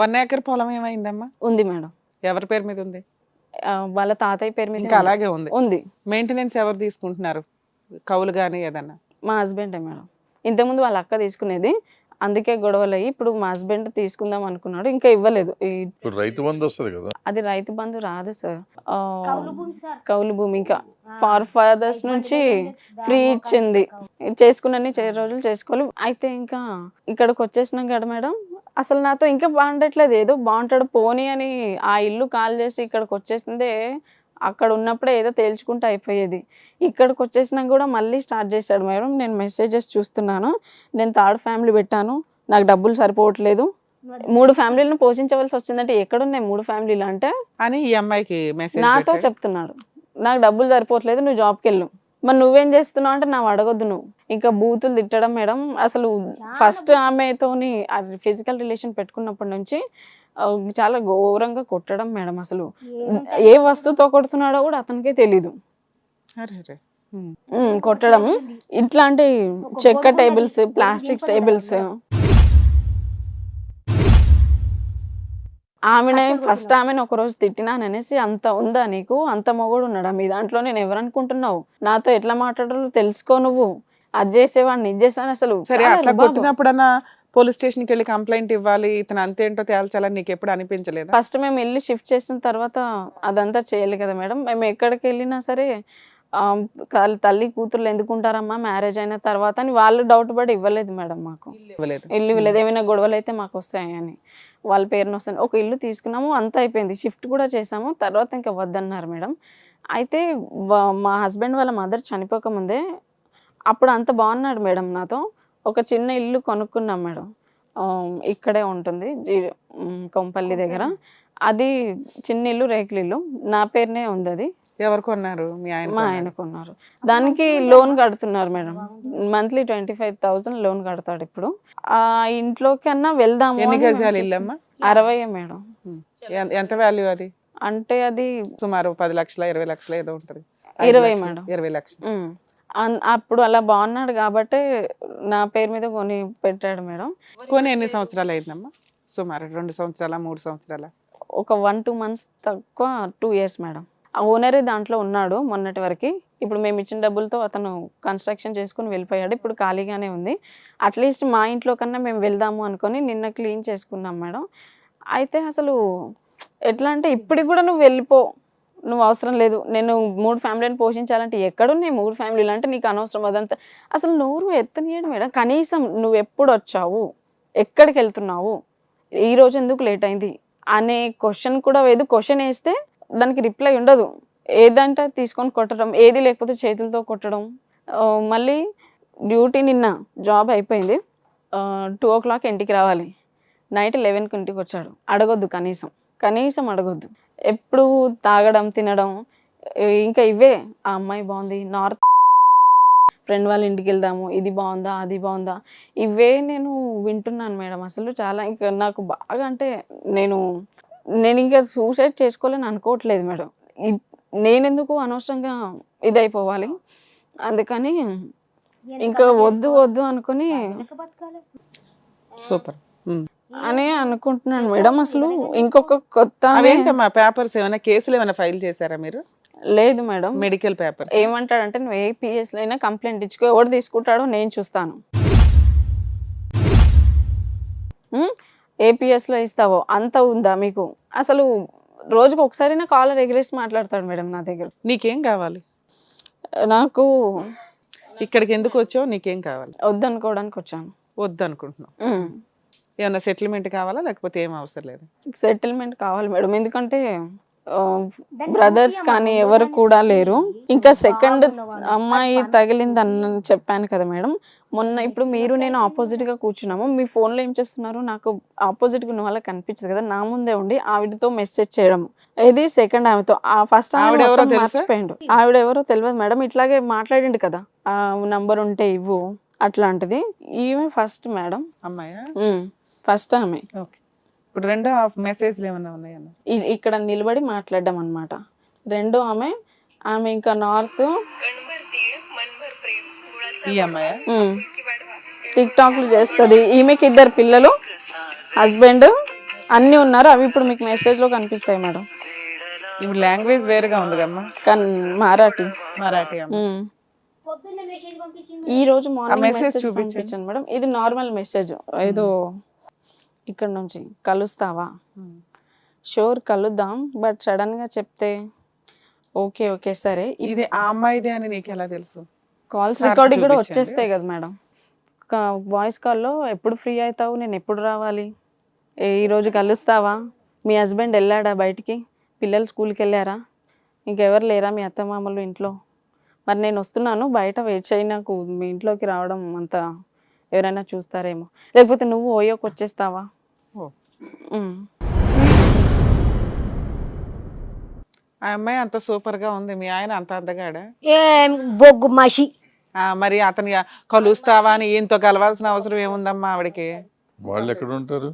1 acre పొలం ఏమైందమ్మా? ఉంది మేడం. ఎవరి పేరు మీద ఉంది? వాళ్ళ తాతయ్య పేరు మీద ఇంకా అలాగే ఉంది. ఉంది. మెయింటెనెన్స్ ఎవరు తీసుకుంటున్నారు? కౌలు గానీ ఏదన్నా? మా హస్బెండే మేడం. ఇంతకుముందు వాళ్ళ అక్క తీసుకునేది, అందుకే గొడవలు అయ్యి ఇప్పుడు మా హస్బెండ్ తీసుకుందాం అనుకున్నాడు, ఇంకా ఇవ్వలేదు. రైతు బంధు వస్తుంది కదా, అది రైతు బంధు రాదు సార్, కౌలు భూమి. ఇంకా ఫార్ ఫాదర్స్ నుంచి ఫ్రీ ఇచ్చింది, చేసుకున్నన్ని రోజులు చేసుకోవాలి. అయితే ఇంకా ఇక్కడికి వచ్చేసినాం కదా మేడం, అసలు నాతో ఇంకా బాగుండట్లేదు, ఏదో బాగుంటాడు పోనీ అని ఆ ఇల్లు కాల్ చేసి ఇక్కడికి వచ్చేసిందే. అక్కడ ఉన్నప్పుడే ఏదో తేల్చుకుంటూ అయిపోయేది, ఇక్కడికి వచ్చేసినాక కూడా మళ్ళీ స్టార్ట్ చేశాడు మేడం. నేను మెసేజెస్ చూస్తున్నాను, నేను 3rd ఫ్యామిలీ పెట్టాను, నాకు డబ్బులు సరిపోవట్లేదు, 3 ఫ్యామిలీలను పోషించవలసి వచ్చిందంటే ఎక్కడున్నాయి 3 ఫ్యామిలీలు అంటే అని ఈ అమ్మాయికి మెసేజ్ నాతో చెప్తున్నాడు. నాకు డబ్బులు సరిపోవట్లేదు, నువ్వు జాబ్కి వెళ్ళు. మరి నువ్వేం చేస్తున్నావు అంటే నాకు అడగొద్దు నువ్వు. ఇంకా బూతులు తిట్టడం మేడం. అసలు ఫస్ట్ ఆమెతోని ఫిజికల్ రిలేషన్ పెట్టుకున్నప్పటి నుంచి చాలా ఘోరంగా కొట్టడం మేడం. అసలు ఏ వస్తువుతో కొడుతున్నాడో కూడా అతనికే తెలీదు. కొట్టడం ఇట్లాంటి చెక్క టేబుల్స్, ప్లాస్టిక్ టేబుల్స్. ఆమెనే ఫస్ట్ ఆమెను ఒకరోజు తిట్టినాననేసి, అంత ఉందా నీకు, అంత మొగుడు ఉన్నాడా మీ దాంట్లో, నేను ఎవరనుకుంటున్నావు, నాతో ఎట్లా మాట్లాడాలో తెలుసుకో, నువ్వు అది చేసేవాడిని ఇది చేసాను. అసలు కొట్టినప్పుడన్నా పోలీస్ స్టేషన్కి వెళ్ళి కంప్లైంట్ ఇవ్వాలి, ఇతను అంతేంటో తేల్చాలని నీకు ఎప్పుడు అనిపించలేదు? ఫస్ట్ మేము ఇల్లు షిఫ్ట్ చేసిన తర్వాత అదంతా చేయాలి కదా మేడం. మేము ఎక్కడికి వెళ్ళినా సరే తల్లి కూతుర్లు ఎందుకుంటారమ్మా మ్యారేజ్ అయిన తర్వాత అని వాళ్ళు డౌట్ పడి ఇవ్వలేదు మేడం మాకు. ఇల్లు ఇవ్వలేదు, ఏమైనా గొడవలు అయితే మాకు వస్తాయని వాళ్ళ పేరున వస్తాను. ఒక ఇల్లు తీసుకున్నాము, అంతా అయిపోయింది, షిఫ్ట్ కూడా చేసాము. తర్వాత ఇంకా వద్దన్నారు మేడం. అయితే మా హస్బెండ్ వాళ్ళ మదర్ చనిపోకముందే అప్పుడు అంత బాగున్నాడు మేడం నాతో. ఒక చిన్న ఇల్లు కొనుక్కున్నాం మేడం, ఇక్కడే ఉంటుంది కొంపల్లి దగ్గర. అది చిన్న ఇల్లు, రేకుల ఇల్లు, నా పేరునే ఉంది. అది ఎవరు కొన్నారు? మా ఆయన కొన్నారు. దానికి లోన్ కడుతున్నారు మేడం, మంత్లీ 25,000 లోన్ కడతాడు. ఇప్పుడు ఆ ఇంట్లోకి అన్నా వెళ్దాము. 60 మేడం. ఎంత వాల్యూ అది అంటే? అది సుమారు 10 లక్షల 20 లక్షలు ఏదో ఉంటది. 20 మేడం. 20 లక్షలు. అప్పుడు అలా బాగున్నాడు కాబట్టి నా పేరు మీద కొని పెట్టాడు మేడం. కొని ఎన్ని సంవత్సరాలు అయిందమ్మా? సుమారు 2 సంవత్సరాల 3 సంవత్సరాల? ఒక 1-2 మంత్స్ తక్కువ, 2 years మేడం. ఆ ఓనరే దాంట్లో ఉన్నాడు మొన్నటి వరకు. ఇప్పుడు మేము ఇచ్చిన డబ్బులతో అతను కన్స్ట్రక్షన్ చేసుకుని వెళ్ళిపోయాడు, ఇప్పుడు ఖాళీగానే ఉంది. అట్లీస్ట్ మా ఇంట్లో కన్నా మేము వెళ్దాము అనుకొని నిన్న క్లీన్ చేసుకున్నాం మేడం. అయితే అసలు ఎట్లా అంటే, ఇప్పటికి కూడా నువ్వు వెళ్ళిపో, నువ్వు అవసరం లేదు, నేను 3 ఫ్యామిలీని పోషించాలంటే ఎక్కడున్నాయి 3 ఫ్యామిలీలు అంటే నీకు అనవసరం అదంతా. అసలు నోరు ఎత్తనీయడు మేడం. కనీసం నువ్వు ఎప్పుడు వచ్చావు, ఎక్కడికి వెళ్తున్నావు, ఈరోజు ఎందుకు లేట్ అయింది అనే క్వశ్చన్ కూడా లేదు. క్వశ్చన్ వేస్తే దానికి రిప్లై ఉండదు. ఏదంటే తీసుకొని కొట్టడం, ఏది లేకపోతే చేతులతో కొట్టడం. మళ్ళీ డ్యూటీ నిన్న జాబ్ అయిపోయింది, 2 o'clock ఇంటికి రావాలి, నైట్ 11కి ఇంటికి వచ్చాడు. అడగొద్దు, కనీసం అడగొద్దు. ఎప్పుడు తాగడం, తినడం, ఇంకా ఇవే. ఆ అమ్మాయి బాగుంది, నార్త్ ఫ్రెండ్ వాళ్ళ ఇంటికి వెళ్దాము, ఇది బాగుందా అది బాగుందా, ఇవే నేను వింటున్నాను మేడం. అసలు చాలా ఇంకా నాకు బాగా అంటే నేను ఇంకా సూసైడ్ చేసుకోవాలని అనుకోవట్లేదు మేడం. నేనెందుకు అనవసరంగా ఇదైపోవాలి, అందుకని ఇంకా వద్దు అనుకుని సూపర్ అని అనుకుంటున్నాను మేడం. అసలు ఇంకొక కొత్త పేపర్స్ ఏమైనా, కేసులు ఏమైనా ఫైల్ చేశారా మీరు? లేదు మేడం. మెడికల్ పేపర్ ఏమంటాడంటే, నువ్వు APS లో అయినా కంప్లైంట్ ఇచ్చుకో, ఎవరు తీసుకుంటాడో నేను చూస్తాను. APS లో ఇస్తావో అంత ఉందా మీకు? అసలు రోజుకు ఒకసారి నా కాలర్ ఎగరేసి మాట్లాడతాడు మేడం నా దగ్గర. నీకేం కావాలి? నాకు ఇక్కడికి ఎందుకు వచ్చావు, నీకేం కావాలి? వద్దనుకోవడానికి వచ్చాను. వద్దనుకుంటున్నావు. ఏమన్నా సెటిల్మెంట్ కావాలా, లేకపోతే ఏం అవసరం లేదు? సెటిల్మెంట్ కావాలి మేడం, ఎందుకంటే బ్రదర్స్ కానీ ఎవరు కూడా లేరు. ఇంకా సెకండ్ అమ్మాయి తగిలిందని చెప్పాను కదా మేడం మొన్న. ఇప్పుడు మీరు నేను ఆపోజిట్గా కూర్చున్నాము, మీ ఫోన్లో ఏం చేస్తున్నారు, నాకు ఆపోజిట్గా ఉన్న వాళ్ళకి కనిపించదు కదా, నా ముందే ఉండి ఆవిడతో మెసేజ్ చేయడం. ఇది సెకండ్ ఆమెతో. ఫస్ట్ ఆవిడ మర్చిపోయిండు, ఆవిడ ఎవరో తెలియదు మేడం. ఇట్లాగే మాట్లాడిండు కదా, ఆ నంబర్ ఉంటే ఇవ్వు అట్లాంటిది. ఈమె ఫస్ట్ మేడం, అమ్మాయి ఫస్ట్ ఆమె. ఇప్పుడు రెండో మెసేజ్లు ఏమన్నా ఉన్నాయన్న? ఇక్కడ నిలబడి మాట్లాడడం అనమాట. రెండో ఆమె ఇంకా నార్త్ ఈ అమ్మాయి టిక్ టాక్లు చేస్తుంది. ఈమెకి 2 పిల్లలు, హస్బెండ్, అన్నీ ఉన్నారు, అవి ఇప్పుడు మీకు మెసేజ్లో కనిపిస్తాయి మేడం. ఇప్పుడు లాంగ్వేజ్ వేరుగా ఉంది కమ్మా, మరాఠీ. మరాఠీ అమ్మ. ఈ రోజు మార్నింగ్ message మెసేజ్ చూపించండి. పంపించాను మేడం. ఇది నార్మల్ మెసేజ్, ఏదో ఇక్కడ నుంచి కలుస్తావా, షూర్ కలుద్దాం, బట్ సడన్ గా చెప్తే ఓకే ఓకే సరే. ఇది ఆ అమ్మాయిదే అని నీకు ఎలా తెలుసు? కాల్స్ సార్కి రికార్డింగ్ కూడా చూపించండి. వచ్చేస్తాయి కదా మేడం. వాయిస్ కాల్లో ఎప్పుడు ఫ్రీ అవుతావు, నేను ఎప్పుడు రావాలి, ఈ రోజు కలుస్తావా, మీ హస్బెండ్ వెళ్ళాడా బయటికి, పిల్లలు స్కూల్కి వెళ్ళారా, ఇంకెవరు లేరా మీ అత్తమామలు ఇంట్లో, మరి నేను వస్తున్నాను బయట వెయిట్ చేయి, నాకు మీ ఇంట్లోకి రావడం అంత ఎవరైనా చూస్తారేమో, లేకపోతే నువ్వు ఓయోకి వచ్చేస్తావా. ఓ. ఉమ్. ఆ అమ్మాయి అంత సూపర్ గా ఉంది, మీ ఆయన అంత అందగాడా? ఏం బొగ్గు మసి. మరి అతని కలుస్తావా అని ఈయనతో కలవాల్సిన అవసరం ఏముందమ్మా ఆవిడకి? వాళ్ళు ఎక్కడ ఉంటారు?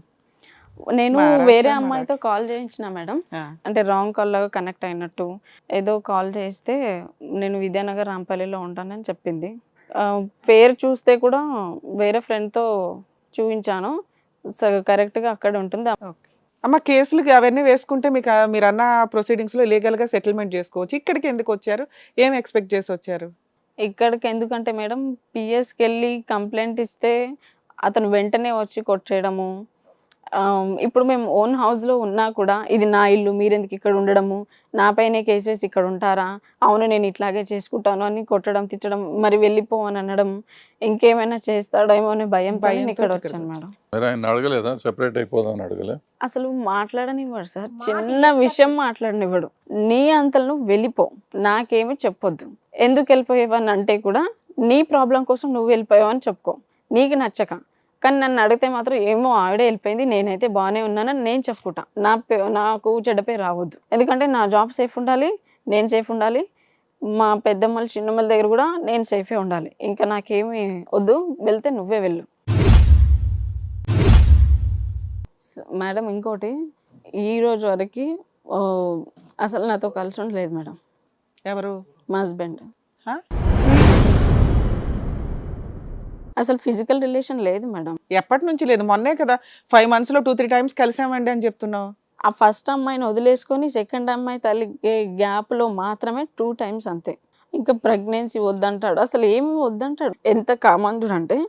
నేను మహారాష్ట్ర, వేరే అమ్మాయితో కాల్ చేయించిన మేడం, ఆ. అంటే రాంగ్ కాల్ లాగా కనెక్ట్ అయినట్టు ఏదో కాల్ చేస్తే నేను విద్యానగర్ రాంపల్లిలో ఉంటానని చెప్పింది. పేరు చూస్తే కూడా వేరే ఫ్రెండ్తో చూపించాను, కరెక్ట్గా అక్కడ ఉంటుంది. ఓకే. అమ్మ కేసులకి అవన్నీ వేసుకుంటే మీకు మీరు అన్న ప్రొసీడింగ్స్ లో లీగల్ గా సెటిల్మెంట్ చేసుకోవచ్చు. ఇక్కడికి ఎందుకు వచ్చారు? ఏం ఎక్స్పెక్ట్ చేసి వచ్చారు? ఇక్కడికి ఎందుకంటే మేడం, పిఎస్కి వెళ్ళి కంప్లైంట్ ఇస్తే అతను వెంటనే వచ్చి కొట్టేయడము, ఇప్పుడు మేము ఓన్ హౌస్లో ఉన్నా కూడా ఇది నా ఇల్లు, మీరెందుకు ఇక్కడ ఉండడము, నాపైనే కేసు వేసి ఇక్కడ ఉంటారా, అవును నేను ఇట్లాగే చేసుకుంటాను అని కొట్టడం, తిట్టడం, మరి వెళ్ళిపో అని అనడం, ఇంకేమైనా చేస్తాడేమో అనే భయంతో నేను ఇక్కడ వచ్చాను మేడం. మరి ఆయన అడగలేదా సెపరేట్ అయిపోదా అని అడగలే? అసలు మాట్లాడనివ్వడు సార్, చిన్న విషయం మాట్లాడనివ్వడు. నీ అంతలు నువ్వు వెళ్ళిపో, నాకేమి చెప్పొద్దు, ఎందుకు వెళ్ళిపోయేవని అంటే కూడా నీ ప్రాబ్లం కోసం నువ్వు వెళ్ళిపోయావని చెప్పుకో, నీకు నచ్చక. కానీ నన్ను అడిగితే మాత్రం ఏమో ఆవిడే వెళ్ళిపోయింది, నేనైతే బాగానే ఉన్నానని నేను చెప్పుకుంటా. నాకు చెడ్డ పేరు రావద్దు, ఎందుకంటే నా జాబ్ సేఫ్ ఉండాలి, నేను సేఫ్ ఉండాలి, మా పెద్దమ్మలు చిన్నమ్మల దగ్గర కూడా నేను సేఫే ఉండాలి. ఇంకా నాకేమి వద్దు, వెళ్తే నువ్వే వెళ్ళు. మేడం ఇంకోటి, ఈ రోజు వరకు అసలు నాతో కలిసి ఉండలేదు మేడం. ఎవరు? మా హస్బెండ్. హా? అసలు ఫిజికల్ రిలేషన్ లేదు మేడం. ఎప్పటి నుంచి లేదు? మొన్నే కదా 5 months లో 2-3 times కలిసామండి అని చెప్తున్నావు. ఆ ఫస్ట్ అమ్మాయిని వదిలేసుకొని సెకండ్ అమ్మాయి తల్లి గ్యాప్లో మాత్రమే 2 times అంతే. ఇంకా ప్రెగ్నెన్సీ వద్దంటాడు, అసలు ఏమి వద్దంటాడు. ఎంత కామందుడు అంటే,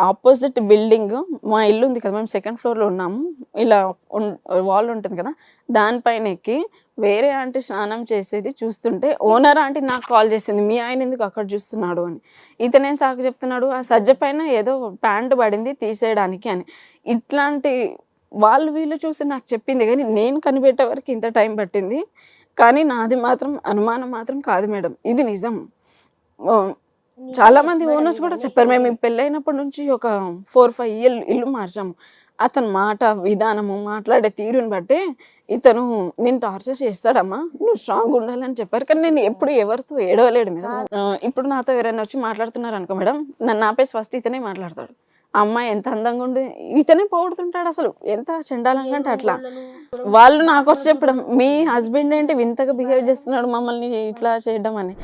ఆపోజిట్ బిల్డింగ్ మా ఇల్లు ఉంది కదా, మేము 2nd floorలో ఉన్నాము, ఇలా వాల్ ఉంటుంది కదా, దానిపైన ఎక్కి వేరే ఆంటీ స్నానం చేసేది చూస్తుంటే ఓనర్ ఆంటీ నాకు కాల్ చేసింది, మీ ఆయన ఎందుకు అక్కడ చూస్తున్నాడు అని. ఇతనేం సాకు చెప్తున్నాడు, ఆ సజ్జ పైన ఏదో ప్యాంటు పడింది తీసేయడానికి అని. ఇట్లాంటి వాళ్ళు వీళ్ళు చూసి నాకు చెప్పింది, కానీ నేను కనిపెట్టే వరకు ఇంత టైం పట్టింది. కానీ నాది మాత్రం అనుమానం మాత్రం కాదు మేడం, ఇది నిజం. చాలా మంది ఓనర్స్ కూడా చెప్పారు, మేము పెళ్ళైనప్పటి నుంచి ఒక 4-5 ఇల్లు మార్చాము. అతని మాట విధానము, మాట్లాడే తీరుని బట్టి ఇతను నేను టార్చర్ చేస్తాడమ్మా, నువ్వు స్ట్రాంగ్ ఉండాలని చెప్పారు. కానీ నేను ఎప్పుడు ఎవరితో ఏడవలేడు మేడం. ఇప్పుడు నాతో ఎవరైనా వచ్చి మాట్లాడుతున్నారు అనుకో మేడం, నన్ను ఆపేసి ఫస్ట్ ఇతనే మాట్లాడతాడు. ఆ అమ్మాయి ఎంత అందంగా ఉండి ఇతనే పొగుడుతుంటాడు, అసలు ఎంత చండాలంగా అంటే అట్లా. వాళ్ళు నాకు వచ్చి చెప్పడం, మీ హస్బెండ్ ఏంటి వింతగా బిహేవ్ చేస్తున్నాడు మమ్మల్ని ఇట్లా చేయడం అని.